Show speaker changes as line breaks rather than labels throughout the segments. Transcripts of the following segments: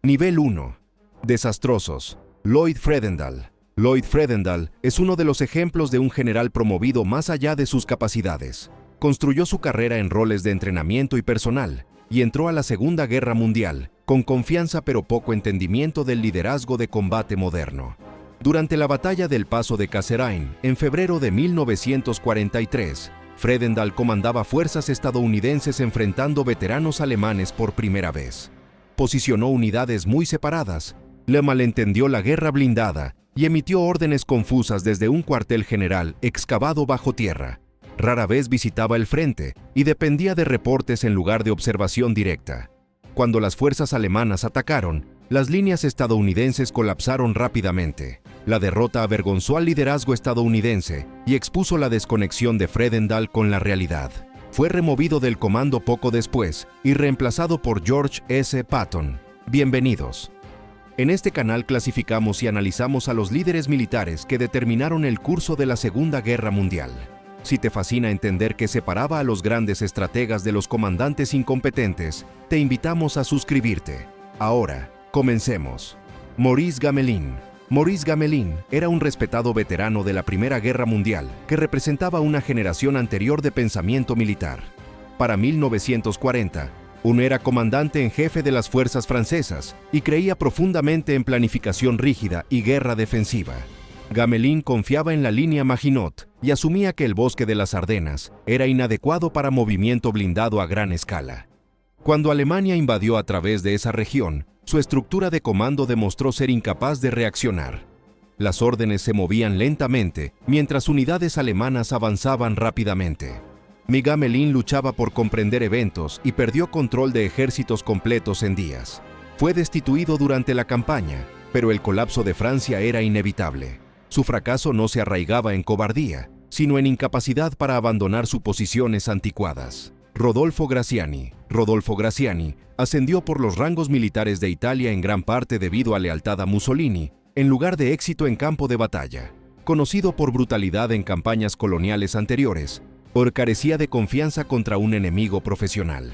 Nivel 1. Desastrosos. Lloyd Fredendall. Lloyd Fredendall es uno de los ejemplos de un general promovido más allá de sus capacidades. Construyó su carrera en roles de entrenamiento y personal, y entró a la Segunda Guerra Mundial, con confianza pero poco entendimiento del liderazgo de combate moderno. Durante la batalla del Paso de Kasserine, en febrero de 1943, Fredendall comandaba fuerzas estadounidenses enfrentando veteranos alemanes por primera vez. Posicionó unidades muy separadas, le malentendió la guerra blindada y emitió órdenes confusas desde un cuartel general excavado bajo tierra. Rara vez visitaba el frente y dependía de reportes en lugar de observación directa. Cuando las fuerzas alemanas atacaron, las líneas estadounidenses colapsaron rápidamente. La derrota avergonzó al liderazgo estadounidense y expuso la desconexión de Fredendall con la realidad. Fue removido del comando poco después y reemplazado por George S. Patton. Bienvenidos. En este canal clasificamos y analizamos a los líderes militares que determinaron el curso de la Segunda Guerra Mundial. Si te fascina entender qué separaba a los grandes estrategas de los comandantes incompetentes, te invitamos a suscribirte. Ahora, comencemos. Maurice Gamelin. Maurice Gamelin era un respetado veterano de la Primera Guerra Mundial que representaba una generación anterior de pensamiento militar. Para 1940, era comandante en jefe de las fuerzas francesas y creía profundamente en planificación rígida y guerra defensiva. Gamelin confiaba en la línea Maginot y asumía que el bosque de las Ardenas era inadecuado para movimiento blindado a gran escala. Cuando Alemania invadió a través de esa región, su estructura de comando demostró ser incapaz de reaccionar. Las órdenes se movían lentamente, mientras unidades alemanas avanzaban rápidamente. Gamelin luchaba por comprender eventos y perdió control de ejércitos completos en días. Fue destituido durante la campaña, pero el colapso de Francia era inevitable. Su fracaso no se arraigaba en cobardía, sino en incapacidad para abandonar suposiciones anticuadas. Rodolfo Graziani. Rodolfo Graziani ascendió por los rangos militares de Italia en gran parte debido a lealtad a Mussolini, en lugar de éxito en campo de batalla. Conocido por brutalidad en campañas coloniales anteriores, carecía de confianza contra un enemigo profesional.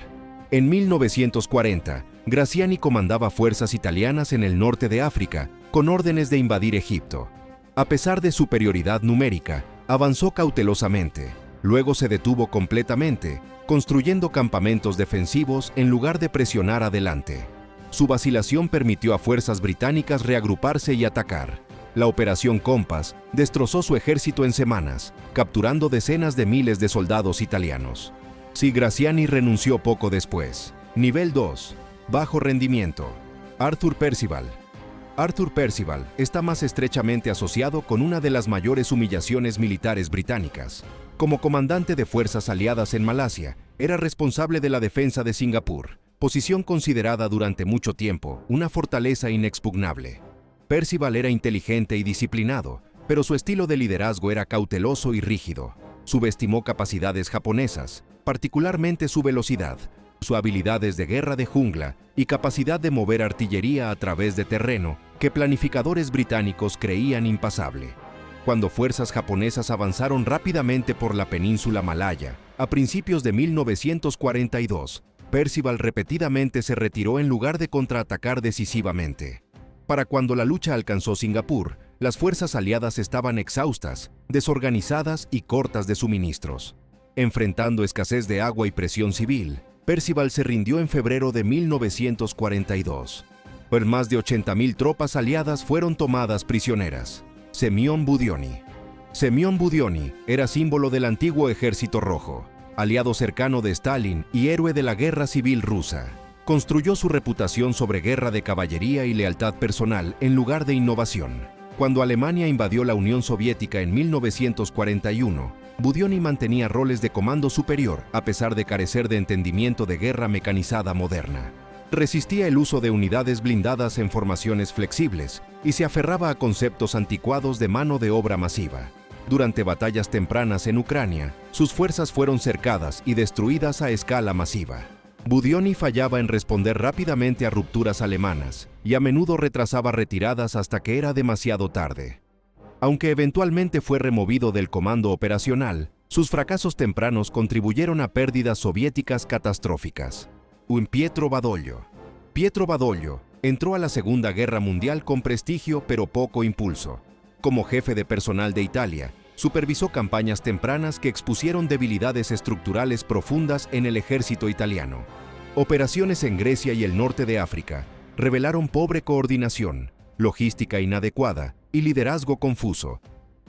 En 1940, Graziani comandaba fuerzas italianas en el norte de África, con órdenes de invadir Egipto. A pesar de superioridad numérica, avanzó cautelosamente. Luego se detuvo completamente, construyendo campamentos defensivos en lugar de presionar adelante. Su vacilación permitió a fuerzas británicas reagruparse y atacar. La Operación Compass destrozó su ejército en semanas, capturando decenas de miles de soldados italianos. Graziani renunció poco después. Nivel 2. Bajo rendimiento. Arthur Percival. Arthur Percival está más estrechamente asociado con una de las mayores humillaciones militares británicas. Como comandante de fuerzas aliadas en Malasia, era responsable de la defensa de Singapur, posición considerada durante mucho tiempo una fortaleza inexpugnable. Percival era inteligente y disciplinado, pero su estilo de liderazgo era cauteloso y rígido. Subestimó capacidades japonesas, particularmente su velocidad, sus habilidades de guerra de jungla y capacidad de mover artillería a través de terreno que planificadores británicos creían impasable. Cuando fuerzas japonesas avanzaron rápidamente por la península malaya, a principios de 1942, Percival repetidamente se retiró en lugar de contraatacar decisivamente. Para cuando la lucha alcanzó Singapur, las fuerzas aliadas estaban exhaustas, desorganizadas y cortas de suministros. Enfrentando escasez de agua y presión civil, Percival se rindió en febrero de 1942. Por más de 80.000 tropas aliadas fueron tomadas prisioneras. Semyon Budyonny. Semyon Budyonny era símbolo del antiguo Ejército Rojo, aliado cercano de Stalin y héroe de la Guerra Civil Rusa. Construyó su reputación sobre guerra de caballería y lealtad personal en lugar de innovación. Cuando Alemania invadió la Unión Soviética en 1941, Budyonny mantenía roles de comando superior a pesar de carecer de entendimiento de guerra mecanizada moderna. Resistía el uso de unidades blindadas en formaciones flexibles y se aferraba a conceptos anticuados de mano de obra masiva. Durante batallas tempranas en Ucrania, sus fuerzas fueron cercadas y destruidas a escala masiva. Budyonny fallaba en responder rápidamente a rupturas alemanas y a menudo retrasaba retiradas hasta que era demasiado tarde. Aunque eventualmente fue removido del comando operacional, sus fracasos tempranos contribuyeron a pérdidas soviéticas catastróficas. Pietro Badoglio. Pietro Badoglio Entró a la Segunda Guerra Mundial con prestigio pero poco impulso. Como jefe de personal de Italia, supervisó campañas tempranas que expusieron debilidades estructurales profundas en el ejército italiano. Operaciones en Grecia y el norte de África revelaron pobre coordinación, logística inadecuada y liderazgo confuso.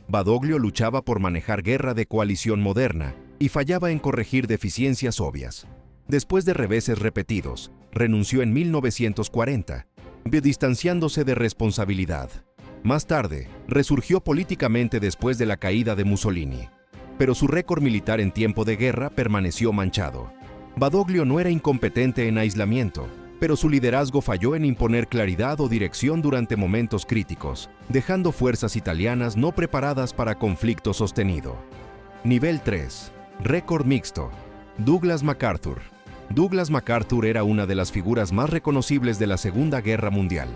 Badoglio luchaba por manejar guerra de coalición moderna y fallaba en corregir deficiencias obvias. Después de reveses repetidos, renunció en 1940, distanciándose de responsabilidad. Más tarde, resurgió políticamente después de la caída de Mussolini, pero su récord militar en tiempo de guerra permaneció manchado. Badoglio no era incompetente en aislamiento, pero su liderazgo falló en imponer claridad o dirección durante momentos críticos, dejando fuerzas italianas no preparadas para conflicto sostenido. Nivel 3. Récord mixto. Douglas MacArthur. Douglas MacArthur era una de las figuras más reconocibles de la Segunda Guerra Mundial,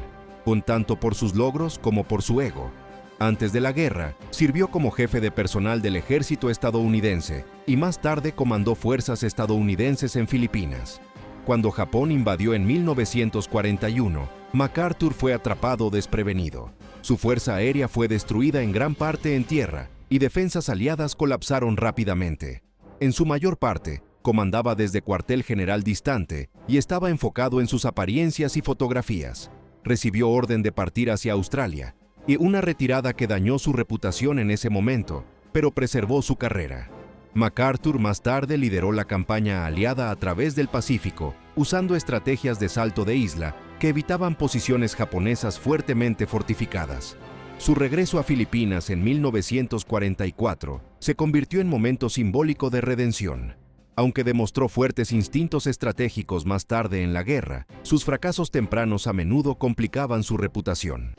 tanto por sus logros como por su ego. Antes de la guerra, sirvió como jefe de personal del ejército estadounidense y más tarde comandó fuerzas estadounidenses en Filipinas. Cuando Japón invadió en 1941, MacArthur fue atrapado desprevenido. Su fuerza aérea fue destruida en gran parte en tierra y defensas aliadas colapsaron rápidamente. En su mayor parte, comandaba desde cuartel general distante y estaba enfocado en sus apariencias y fotografías. Recibió orden de partir hacia Australia, y una retirada que dañó su reputación en ese momento, pero preservó su carrera. MacArthur más tarde lideró la campaña aliada a través del Pacífico, usando estrategias de salto de isla que evitaban posiciones japonesas fuertemente fortificadas. Su regreso a Filipinas en 1944 se convirtió en momento simbólico de redención. Aunque demostró fuertes instintos estratégicos más tarde en la guerra, sus fracasos tempranos a menudo complicaban su reputación.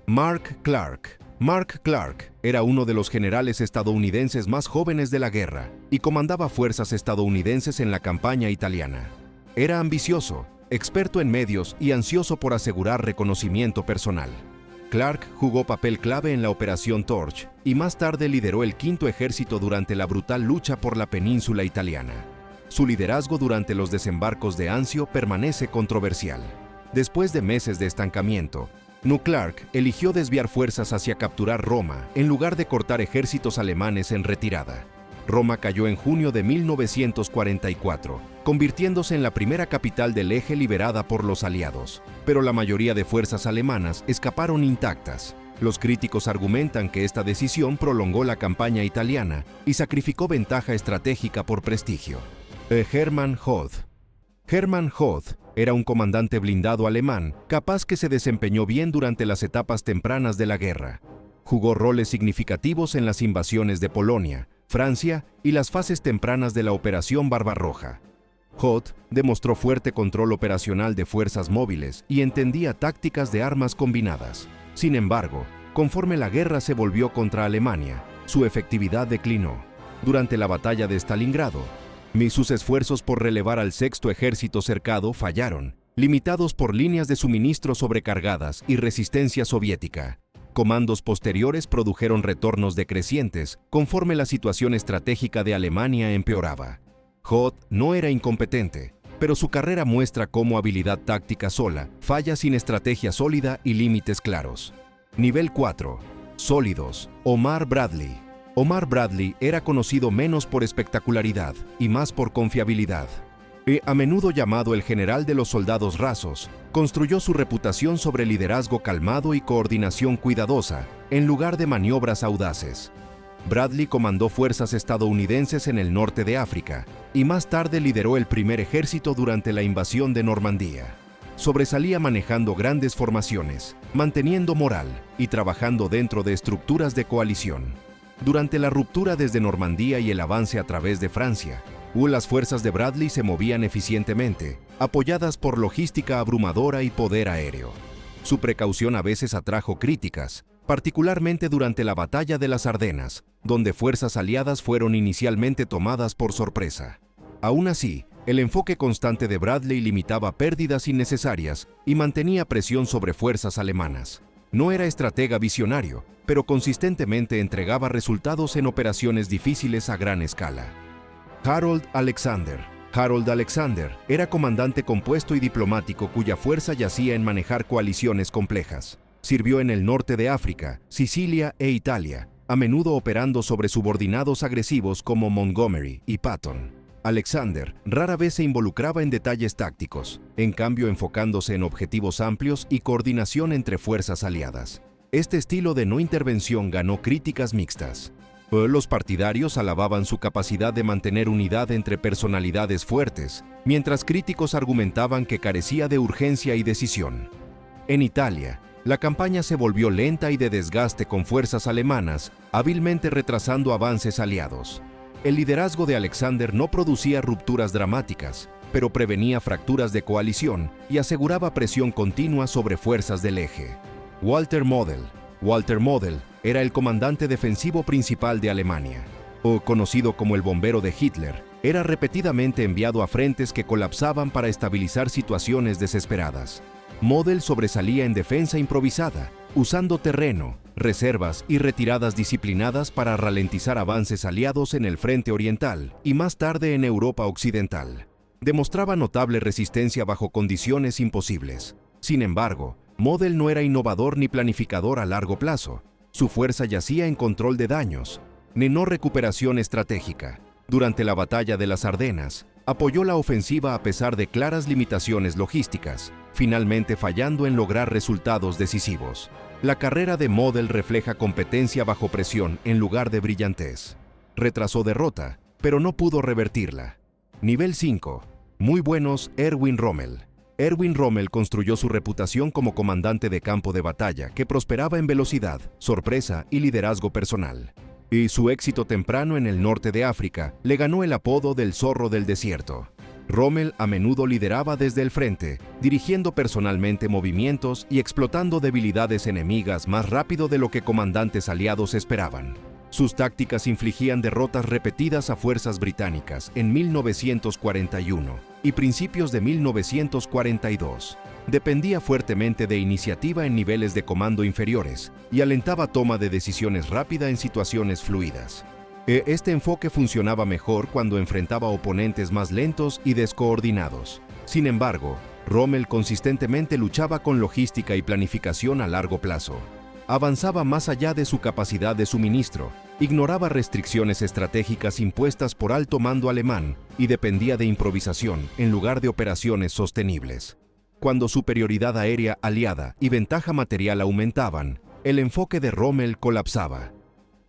Mark Clark. Mark Clark era uno de los generales estadounidenses más jóvenes de la guerra y comandaba fuerzas estadounidenses en la campaña italiana. Era ambicioso, experto en medios y ansioso por asegurar reconocimiento personal. Clark jugó papel clave en la Operación Torch y más tarde lideró el Quinto Ejército durante la brutal lucha por la península italiana. Su liderazgo durante los desembarcos de Anzio permanece controversial. Después de meses de estancamiento, Clark eligió desviar fuerzas hacia capturar Roma en lugar de cortar ejércitos alemanes en retirada. Roma cayó en junio de 1944, convirtiéndose en la primera capital del eje liberada por los aliados, pero la mayoría de fuerzas alemanas escaparon intactas. Los críticos argumentan que esta decisión prolongó la campaña italiana y sacrificó ventaja estratégica por prestigio. Hermann Hoth. Hermann Hoth era un comandante blindado alemán capaz que se desempeñó bien durante las etapas tempranas de la guerra. Jugó roles significativos en las invasiones de Polonia, Francia y las fases tempranas de la Operación Barbarroja. Hoth demostró fuerte control operacional de fuerzas móviles y entendía tácticas de armas combinadas. Sin embargo, conforme la guerra se volvió contra Alemania, su efectividad declinó. Durante la batalla de Stalingrado, sus esfuerzos por relevar al Sexto Ejército cercado fallaron, limitados por líneas de suministro sobrecargadas y resistencia soviética. Comandos posteriores produjeron retornos decrecientes conforme la situación estratégica de Alemania empeoraba. Hoth no era incompetente, pero su carrera muestra cómo habilidad táctica sola falla sin estrategia sólida y límites claros. Nivel 4. Sólidos. Omar Bradley. Omar Bradley era conocido menos por espectacularidad y más por confiabilidad. A menudo llamado el general de los soldados rasos, construyó su reputación sobre liderazgo calmado y coordinación cuidadosa, en lugar de maniobras audaces. Bradley comandó fuerzas estadounidenses en el norte de África y más tarde lideró el primer ejército durante la invasión de Normandía. Sobresalía manejando grandes formaciones, manteniendo moral y trabajando dentro de estructuras de coalición. Durante la ruptura desde Normandía y el avance a través de Francia, las fuerzas de Bradley se movían eficientemente, apoyadas por logística abrumadora y poder aéreo. Su precaución a veces atrajo críticas, particularmente durante la Batalla de las Ardenas, donde fuerzas aliadas fueron inicialmente tomadas por sorpresa. Aún así, el enfoque constante de Bradley limitaba pérdidas innecesarias y mantenía presión sobre fuerzas alemanas. No era estratega visionario, pero consistentemente entregaba resultados en operaciones difíciles a gran escala. Harold Alexander. Harold Alexander era comandante compuesto y diplomático cuya fuerza yacía en manejar coaliciones complejas. Sirvió en el norte de África, Sicilia e Italia, a menudo operando sobre subordinados agresivos como Montgomery y Patton. Alexander rara vez se involucraba en detalles tácticos, en cambio enfocándose en objetivos amplios y coordinación entre fuerzas aliadas. Este estilo de no intervención ganó críticas mixtas. Los partidarios alababan su capacidad de mantener unidad entre personalidades fuertes, mientras críticos argumentaban que carecía de urgencia y decisión. En Italia, la campaña se volvió lenta y de desgaste con fuerzas alemanas, hábilmente retrasando avances aliados. El liderazgo de Alexander no producía rupturas dramáticas, pero prevenía fracturas de coalición y aseguraba presión continua sobre fuerzas del eje. Walter Model era el comandante defensivo principal de Alemania, o conocido como el bombero de Hitler. Era repetidamente enviado a frentes que colapsaban para estabilizar situaciones desesperadas. Model sobresalía en defensa improvisada, usando terreno, reservas y retiradas disciplinadas para ralentizar avances aliados en el frente oriental y más tarde en Europa occidental. Demostraba notable resistencia bajo condiciones imposibles. Sin embargo, Model no era innovador ni planificador a largo plazo. Su fuerza yacía en control de daños, no recuperación estratégica. Durante la batalla de las Ardenas, apoyó la ofensiva a pesar de claras limitaciones logísticas, finalmente fallando en lograr resultados decisivos. La carrera de Model refleja competencia bajo presión en lugar de brillantez. Retrasó derrota, pero no pudo revertirla. Nivel 5. Muy buenos Erwin Rommel. Erwin Rommel construyó su reputación como comandante de campo de batalla que prosperaba en velocidad, sorpresa y liderazgo personal. Y su éxito temprano en el norte de África le ganó el apodo del zorro del desierto. Rommel a menudo lideraba desde el frente, dirigiendo personalmente movimientos y explotando debilidades enemigas más rápido de lo que comandantes aliados esperaban. Sus tácticas infligían derrotas repetidas a fuerzas británicas en 1941 y principios de 1942. Dependía fuertemente de iniciativa en niveles de comando inferiores y alentaba toma de decisiones rápida en situaciones fluidas. Este enfoque funcionaba mejor cuando enfrentaba oponentes más lentos y descoordinados. Sin embargo, Rommel consistentemente luchaba con logística y planificación a largo plazo. Avanzaba más allá de su capacidad de suministro, ignoraba restricciones estratégicas impuestas por alto mando alemán y dependía de improvisación en lugar de operaciones sostenibles. Cuando superioridad aérea aliada y ventaja material aumentaban, el enfoque de Rommel colapsaba.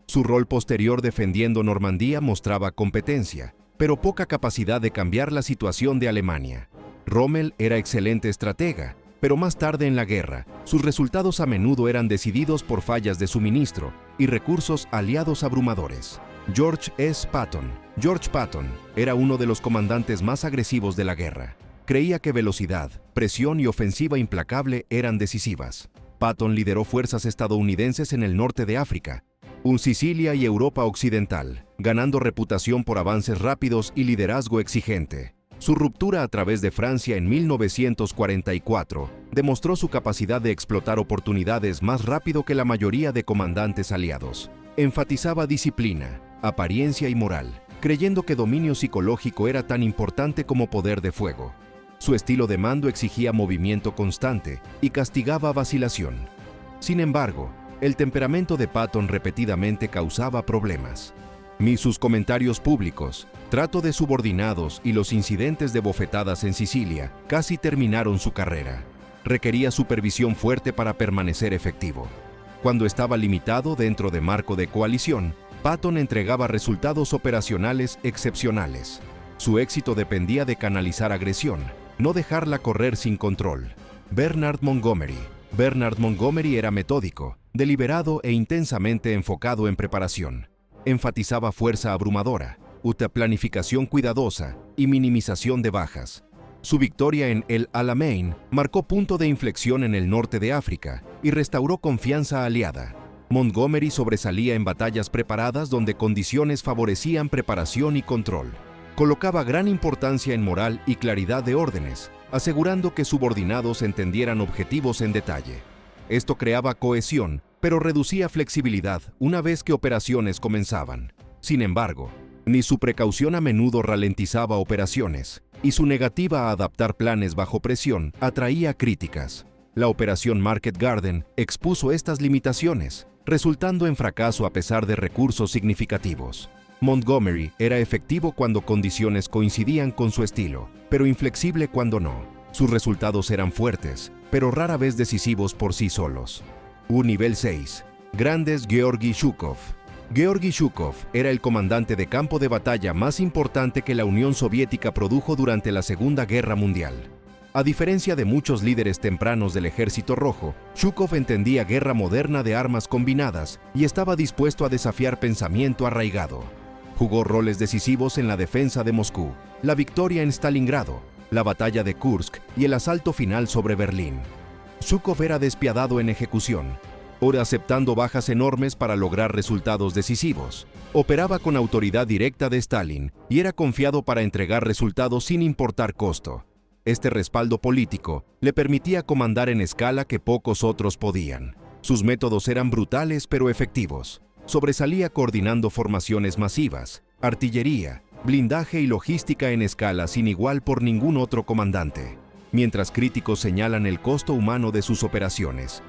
Su rol posterior defendiendo Normandía mostraba competencia, pero poca capacidad de cambiar la situación de Alemania. Rommel era excelente estratega, pero más tarde en la guerra, sus resultados a menudo eran decididos por fallas de suministro y recursos aliados abrumadores. George Patton era uno de los comandantes más agresivos de la guerra. Creía que velocidad, presión y ofensiva implacable eran decisivas. Patton lideró fuerzas estadounidenses en el norte de África, Sicilia y Europa occidental, ganando reputación por avances rápidos y liderazgo exigente. Su ruptura a través de Francia en 1944 demostró su capacidad de explotar oportunidades más rápido que la mayoría de comandantes aliados. Enfatizaba disciplina, apariencia y moral, creyendo que dominio psicológico era tan importante como poder de fuego. Su estilo de mando exigía movimiento constante y castigaba vacilación. Sin embargo, el temperamento de Patton repetidamente causaba problemas. Sus comentarios públicos, trato de subordinados y los incidentes de bofetadas en Sicilia casi terminaron su carrera. Requería supervisión fuerte para permanecer efectivo. Cuando estaba limitado dentro de marco de coalición, Patton entregaba resultados operacionales excepcionales. Su éxito dependía de canalizar agresión, no dejarla correr sin control. Bernard Montgomery era metódico, deliberado e intensamente enfocado en preparación. Enfatizaba fuerza abrumadora, planificación cuidadosa y minimización de bajas. Su victoria en El Alamein marcó punto de inflexión en el norte de África y restauró confianza aliada. Montgomery sobresalía en batallas preparadas donde condiciones favorecían preparación y control. Colocaba gran importancia en moral y claridad de órdenes, asegurando que subordinados entendieran objetivos en detalle. Esto creaba cohesión, pero reducía flexibilidad una vez que operaciones comenzaban. Sin embargo, Ni su precaución a menudo ralentizaba operaciones, y su negativa a adaptar planes bajo presión atraía críticas. La operación Market Garden expuso estas limitaciones, resultando en fracaso a pesar de recursos significativos. Montgomery era efectivo cuando condiciones coincidían con su estilo, pero inflexible cuando no. Sus resultados eran fuertes, pero rara vez decisivos por sí solos. Nivel 6. Grandes Georgy Zhukov. Georgy Zhukov era el comandante de campo de batalla más importante que la Unión Soviética produjo durante la Segunda Guerra Mundial. A diferencia de muchos líderes tempranos del Ejército Rojo, Zhukov entendía guerra moderna de armas combinadas y estaba dispuesto a desafiar pensamiento arraigado. Jugó roles decisivos en la defensa de Moscú, la victoria en Stalingrado, la batalla de Kursk y el asalto final sobre Berlín. Zhukov era despiadado en ejecución, ahora aceptando bajas enormes para lograr resultados decisivos. Operaba con autoridad directa de Stalin y era confiado para entregar resultados sin importar costo. Este respaldo político le permitía comandar en escala que pocos otros podían. Sus métodos eran brutales pero efectivos. Sobresalía coordinando formaciones masivas, artillería, blindaje y logística en escala sin igual por ningún otro comandante. Mientras críticos señalan el costo humano de sus operaciones,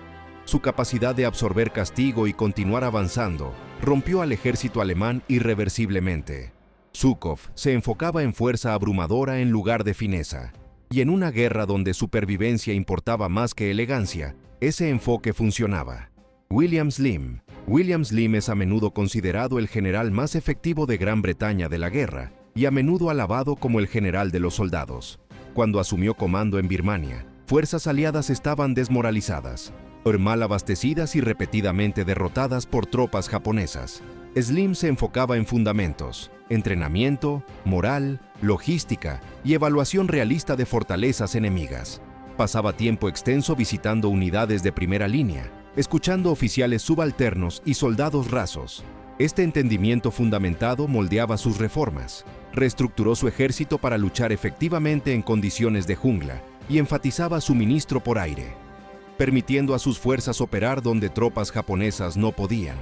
su capacidad de absorber castigo y continuar avanzando rompió al ejército alemán irreversiblemente. Zhukov se enfocaba en fuerza abrumadora en lugar de fineza. Y en una guerra donde supervivencia importaba más que elegancia, ese enfoque funcionaba. William Slim. William Slim es a menudo considerado el general más efectivo de Gran Bretaña de la guerra y a menudo alabado como el general de los soldados. Cuando asumió comando en Birmania, fuerzas aliadas estaban desmoralizadas, mal abastecidas y repetidamente derrotadas por tropas japonesas. Slim se enfocaba en fundamentos, entrenamiento, moral, logística y evaluación realista de fortalezas enemigas. Pasaba tiempo extenso visitando unidades de primera línea, escuchando oficiales subalternos y soldados rasos. Este entendimiento fundamentado moldeaba sus reformas, reestructuró su ejército para luchar efectivamente en condiciones de jungla y enfatizaba suministro por aire, permitiendo a sus fuerzas operar donde tropas japonesas no podían.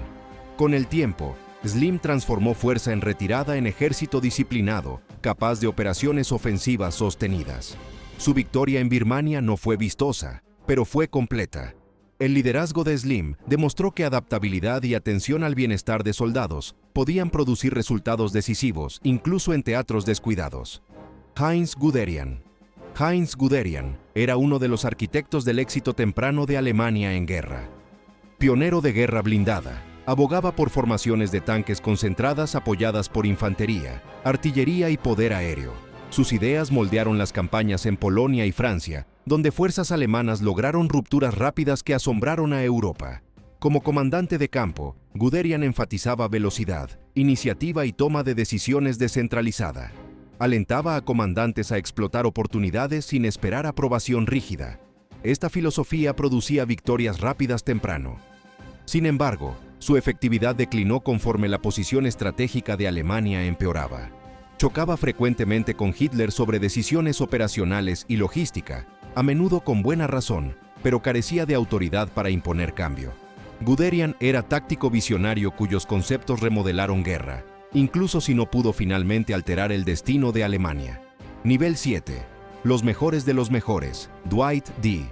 Con el tiempo, Slim transformó fuerza en retirada en ejército disciplinado, capaz de operaciones ofensivas sostenidas. Su victoria en Birmania no fue vistosa, pero fue completa. El liderazgo de Slim demostró que adaptabilidad y atención al bienestar de soldados podían producir resultados decisivos, incluso en teatros descuidados. Heinz Guderian. Heinz Guderian era uno de los arquitectos del éxito temprano de Alemania en guerra. Pionero de guerra blindada, abogaba por formaciones de tanques concentradas apoyadas por infantería, artillería y poder aéreo. Sus ideas moldearon las campañas en Polonia y Francia, donde fuerzas alemanas lograron rupturas rápidas que asombraron a Europa. Como comandante de campo, Guderian enfatizaba velocidad, iniciativa y toma de decisiones descentralizada. Alentaba a comandantes a explotar oportunidades sin esperar aprobación rígida. Esta filosofía producía victorias rápidas temprano. Sin embargo, su efectividad declinó conforme la posición estratégica de Alemania empeoraba. Chocaba frecuentemente con Hitler sobre decisiones operacionales y logística, a menudo con buena razón, pero carecía de autoridad para imponer cambio. Guderian era táctico visionario cuyos conceptos remodelaron guerra, incluso si no pudo finalmente alterar el destino de Alemania. Nivel 7. Los mejores de los mejores. Dwight D.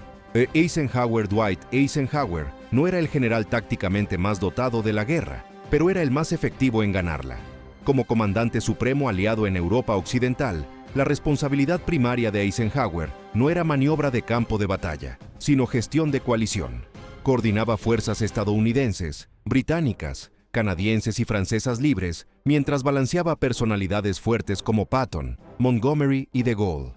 Eisenhower. Dwight Eisenhower no era el general tácticamente más dotado de la guerra, pero era el más efectivo en ganarla. Como comandante supremo aliado en Europa Occidental, la responsabilidad primaria de Eisenhower no era maniobra de campo de batalla, sino gestión de coalición. Coordinaba fuerzas estadounidenses, británicas, canadienses y francesas libres, mientras balanceaba personalidades fuertes como Patton, Montgomery y de Gaulle.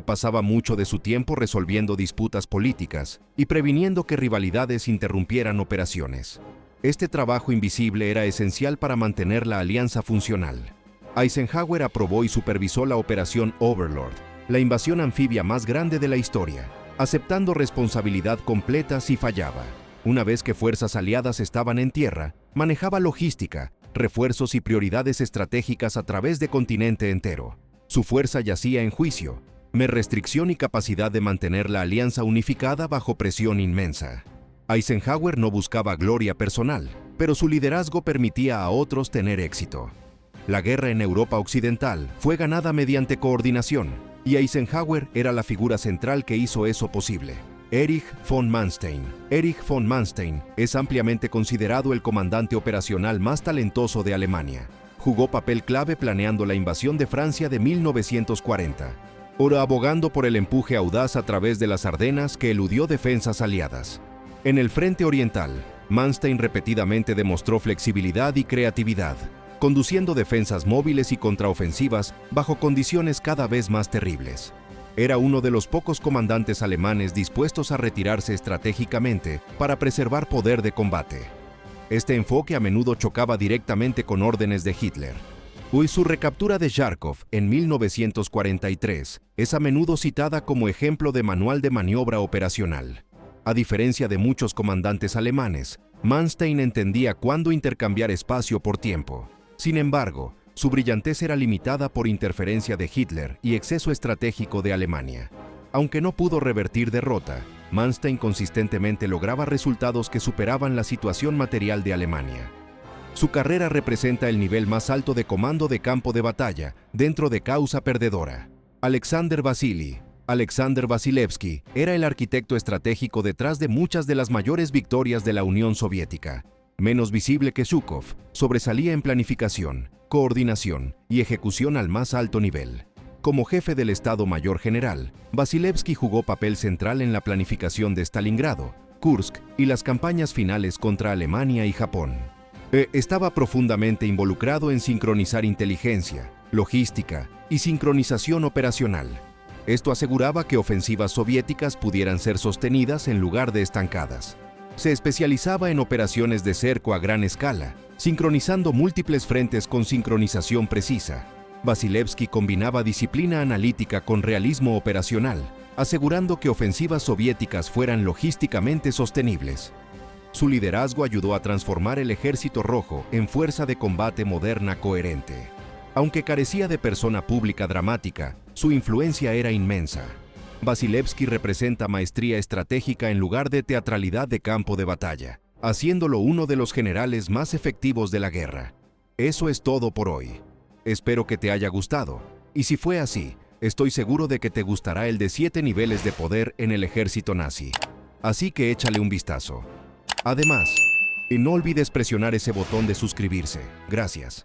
Pasaba mucho de su tiempo resolviendo disputas políticas y previniendo que rivalidades interrumpieran operaciones. Este trabajo invisible era esencial para mantener la alianza funcional. Eisenhower aprobó y supervisó la Operación Overlord, la invasión anfibia más grande de la historia, aceptando responsabilidad completa si fallaba. Una vez que fuerzas aliadas estaban en tierra, manejaba logística, refuerzos y prioridades estratégicas a través de continente entero. Su fuerza yacía en juicio, restricción y capacidad de mantener la alianza unificada bajo presión inmensa. Eisenhower no buscaba gloria personal, pero su liderazgo permitía a otros tener éxito. La guerra en Europa Occidental fue ganada mediante coordinación, y Eisenhower era la figura central que hizo eso posible. Erich von Manstein. Erich von Manstein es ampliamente considerado el comandante operacional más talentoso de Alemania. Jugó papel clave planeando la invasión de Francia de 1940, ahora abogando por el empuje audaz a través de las Ardenas que eludió defensas aliadas. En el frente oriental, Manstein repetidamente demostró flexibilidad y creatividad, conduciendo defensas móviles y contraofensivas bajo condiciones cada vez más terribles. Era uno de los pocos comandantes alemanes dispuestos a retirarse estratégicamente para preservar poder de combate. Este enfoque a menudo chocaba directamente con órdenes de Hitler. Su recaptura de Járkov en 1943 es a menudo citada como ejemplo de manual de maniobra operacional. A diferencia de muchos comandantes alemanes, Manstein entendía cuándo intercambiar espacio por tiempo. Sin embargo, su brillantez era limitada por interferencia de Hitler y exceso estratégico de Alemania. Aunque no pudo revertir derrota, Manstein consistentemente lograba resultados que superaban la situación material de Alemania. Su carrera representa el nivel más alto de comando de campo de batalla dentro de causa perdedora. Alexander Vasilevsky era el arquitecto estratégico detrás de muchas de las mayores victorias de la Unión Soviética. Menos visible que Zhukov, sobresalía en planificación, coordinación y ejecución al más alto nivel. Como jefe del Estado Mayor General, Vasilevsky jugó papel central en la planificación de Stalingrado, Kursk y las campañas finales contra Alemania y Japón. Estaba profundamente involucrado en sincronizar inteligencia, logística y sincronización operacional. Esto aseguraba que ofensivas soviéticas pudieran ser sostenidas en lugar de estancadas. Se especializaba en operaciones de cerco a gran escala, sincronizando múltiples frentes con sincronización precisa. Vasilevsky combinaba disciplina analítica con realismo operacional, asegurando que ofensivas soviéticas fueran logísticamente sostenibles. Su liderazgo ayudó a transformar el Ejército Rojo en fuerza de combate moderna coherente. Aunque carecía de persona pública dramática, su influencia era inmensa. Vasilevsky representa maestría estratégica en lugar de teatralidad de campo de batalla, haciéndolo uno de los generales más efectivos de la guerra. Eso es todo por hoy. Espero que te haya gustado, y si fue así, estoy seguro de que te gustará el de 7 niveles de poder en el ejército nazi. Así que échale un vistazo. Además, no olvides presionar ese botón de suscribirse. Gracias.